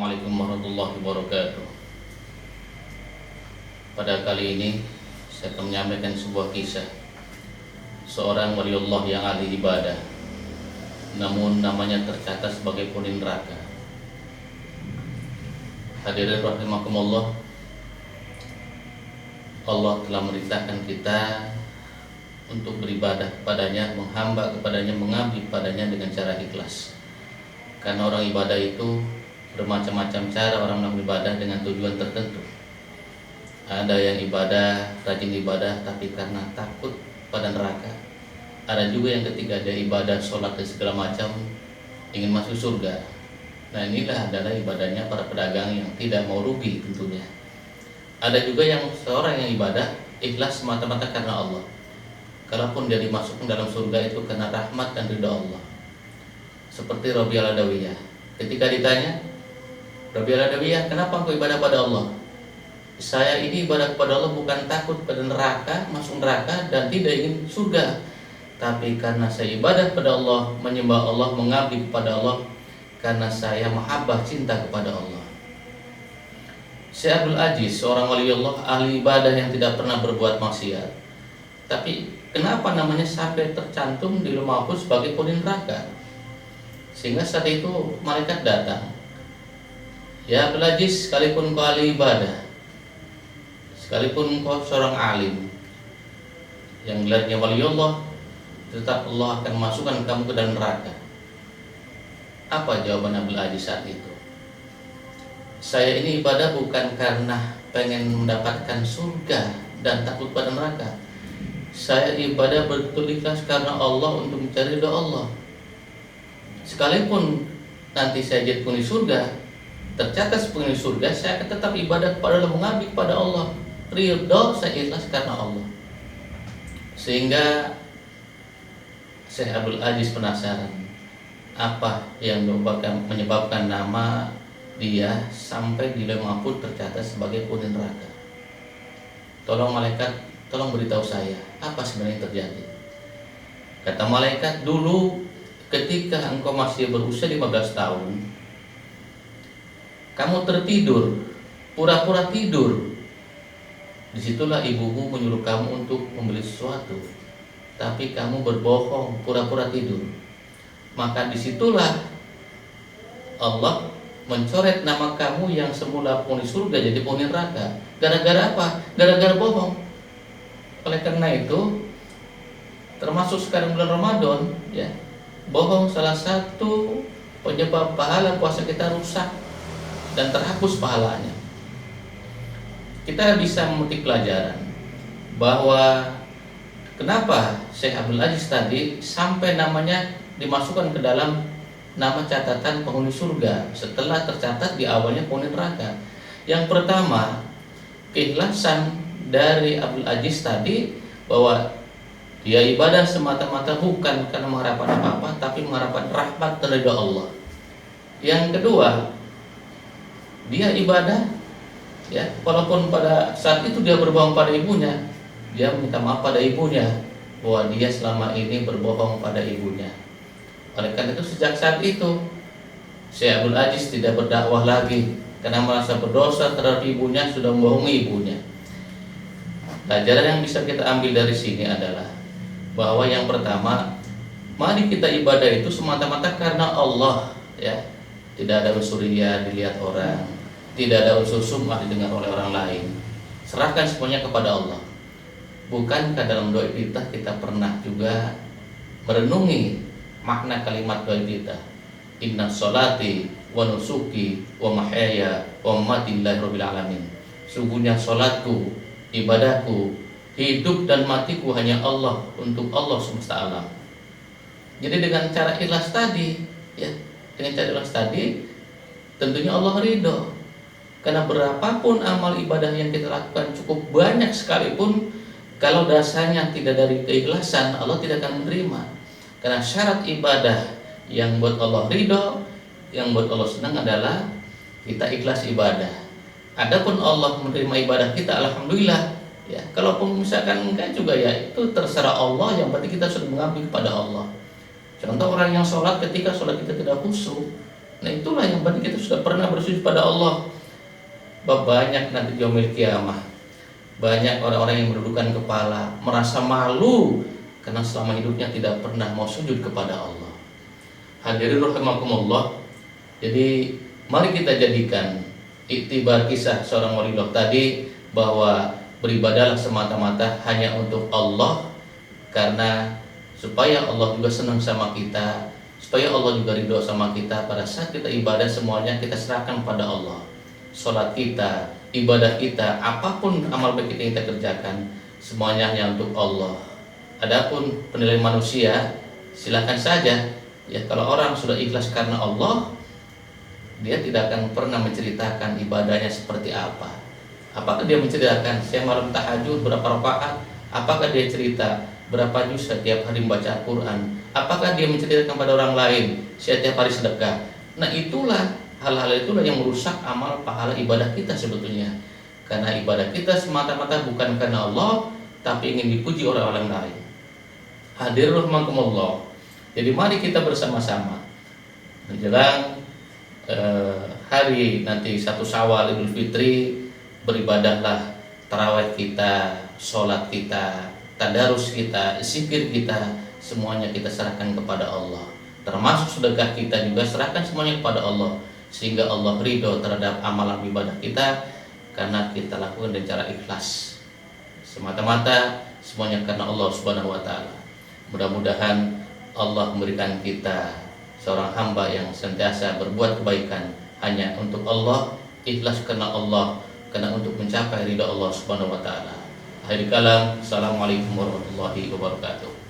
Assalamualaikum warahmatullahi wabarakatuh. Pada kali ini saya akan menyampaikan sebuah kisah seorang waliullah yang ahli ibadah, namun namanya tercatat sebagai penghuni neraka. Hadirin rahimakumullah, Allah telah merintahkan kita untuk beribadah kepadanya, menghamba kepadanya, mengabdi kepadanya dengan cara ikhlas. Karena orang ibadah itu bermacam-macam cara orang melakukan ibadah dengan tujuan tertentu. Ada yang ibadah, rajin ibadah tapi karena takut pada neraka. Ada juga yang ketika dia ibadah, sholat dan segala macam ingin masuk surga. Nah, inilah adalah ibadahnya para pedagang yang tidak mau rugi tentunya. Ada juga yang seorang yang ibadah ikhlas semata-mata karena Allah. Kalaupun dia dimasukkan dalam surga itu karena rahmat dan ridha Allah. Seperti Rabi al-Adawiyah, ketika ditanya, Rabi al-Adawiyah, kenapa engkau ibadah pada Allah? Saya ini ibadah kepada Allah bukan takut pada neraka, masuk neraka dan tidak ingin surga, tapi karena saya ibadah pada Allah, menyembah Allah, mengabdi kepada Allah, karena saya mahabbah, cinta kepada Allah. Syekh Abdul Aziz, seorang waliullah ahli ibadah yang tidak pernah berbuat maksiat, tapi kenapa namanya sampai tercantum di Lauhul Mahfuz sebagai penghuni neraka? Sehingga saat itu malaikat datang, ya Abdul Aziz, sekalipun kau ahli ibadah, sekalipun kau seorang alim yang gelarnya waliullah, tetap Allah akan masukkan kamu ke dalam neraka. Apa jawaban Abdul Aziz saat itu? Saya ini ibadah bukan karena pengen mendapatkan surga dan takut pada neraka. Saya ibadah betul ikhlas karena Allah, untuk mencari ridha Allah. Sekalipun nanti saya jadi penghuni surga, tercatat penghuni surga, saya akan tetap ibadah kepada Allah, mengabdi kepada Allah. Ridho saya ikhlas karena Allah. Sehingga Syekh Abdul Aziz penasaran, apa yang menyebabkan nama dia sampai di Lauhul Mahfuz tercatat sebagai penghuni neraka. Tolong malaikat, tolong beritahu saya, apa sebenarnya yang terjadi? Kata malaikat, dulu ketika engkau masih berusia 15 tahun, kamu tertidur, pura-pura tidur. Disitulah ibumu menyuruh kamu untuk membeli sesuatu, tapi kamu berbohong, pura-pura tidur. Maka disitulah Allah mencoret nama kamu yang semula penghuni surga jadi penghuni neraka. Gara-gara apa? Gara-gara bohong. Oleh karena itu, termasuk sekarang bulan Ramadan, ya, bohong salah satu penyebab pahala puasa kita rusak dan terhapus pahalanya. Kita bisa memetik pelajaran bahwa kenapa Syekh Abdul Aziz tadi sampai namanya dimasukkan ke dalam nama catatan penghuni surga setelah tercatat di awalnya penghuni neraka. Yang pertama, keikhlasan dari Abdul Aziz tadi bahwa dia ibadah semata-mata bukan karena mengharapkan apa-apa, tapi mengharapkan rahmat dan ridha Allah. Yang kedua, dia ibadah, ya, walaupun pada saat itu dia berbohong pada ibunya, dia minta maaf pada ibunya bahwa dia selama ini berbohong pada ibunya. Oleh karena itu sejak saat itu Syekh Abdul Aziz tidak berdakwah lagi karena merasa berdosa terhadap ibunya, sudah membohongi ibunya. Pelajaran yang bisa kita ambil dari sini adalah bahwa yang pertama, mari kita ibadah itu semata-mata karena Allah, ya. Tidak ada unsur riya dilihat orang, tidak ada unsur sum'ah didengar oleh orang lain. Serahkan semuanya kepada Allah. Bukankah dalam doa kita pernah juga merenungi makna kalimat doa kita? Inna sholati wa nusuki wa mahyaya wa mamati lillahi rabbil alamin. Sungguhnya sholatku, ibadahku, hidup dan matiku hanya Allah, untuk Allah semesta alam. Jadi dengan cara ikhlas tadi, ya, dengan cara ikhlas tadi, tentunya Allah ridho. Karena berapapun amal ibadah yang kita lakukan, cukup banyak sekalipun, kalau dasarnya tidak dari keikhlasan, Allah tidak akan menerima. Karena syarat ibadah yang buat Allah ridho, yang buat Allah senang adalah kita ikhlas ibadah. Adapun Allah menerima ibadah kita, alhamdulillah. Ya, kalaupun misalkan enggak juga, ya itu terserah Allah, yang penting kita sudah mengabdi kepada Allah. Contoh orang yang sholat, ketika sholat kita tidak khusyuk, nah itulah yang penting kita sudah pernah bersujud pada Allah. Banyak nanti yaumil kiamah, banyak orang-orang yang menundukkan kepala, merasa malu karena selama hidupnya tidak pernah mau sujud kepada Allah. Hadirin rahimakumullah. Jadi mari kita jadikan iktibar kisah seorang waliullah tadi, bahwa beribadahlah semata-mata hanya untuk Allah, karena supaya Allah juga senang sama kita, supaya Allah juga ridho sama kita. Pada saat kita ibadah, semuanya kita serahkan pada Allah. Sholat kita, ibadah kita, apapun amal baik kita kerjakan, semuanya hanya untuk Allah. Adapun penilaian manusia, silakan saja. Ya, kalau orang sudah ikhlas karena Allah, dia tidak akan pernah menceritakan ibadahnya seperti apa. Apakah dia menceritakan saya malam tahajud berapa rakaat? Apakah dia cerita berapa juz setiap hari membaca Al-Quran? Apakah dia menceritakan pada orang lain setiap hari sedekah? Nah, itulah hal-hal itulah yang merusak amal pahala ibadah kita sebetulnya. Karena ibadah kita semata-mata bukan karena Allah, tapi ingin dipuji oleh orang lain. Hadirin rahimakumullah. Jadi mari kita bersama-sama menjelang hari nanti 1 Syawal Idul Fitri, beribadahlah, tarawih kita, sholat kita, tadarus kita, zikir kita, semuanya kita serahkan kepada Allah. Termasuk sedekah kita juga serahkan semuanya kepada Allah, sehingga Allah ridho terhadap amalan ibadah kita, karena kita lakukan dengan cara ikhlas semata-mata, semuanya karena Allah Subhanahu wa Ta'ala. Mudah-mudahan Allah memberikan kita seorang hamba yang sentiasa berbuat kebaikan hanya untuk Allah, ikhlas karena Allah, karena untuk mencapai ridha Allah Subhanahu wa Taala. Akhir kalam, assalamualaikum warahmatullahi wabarakatuh.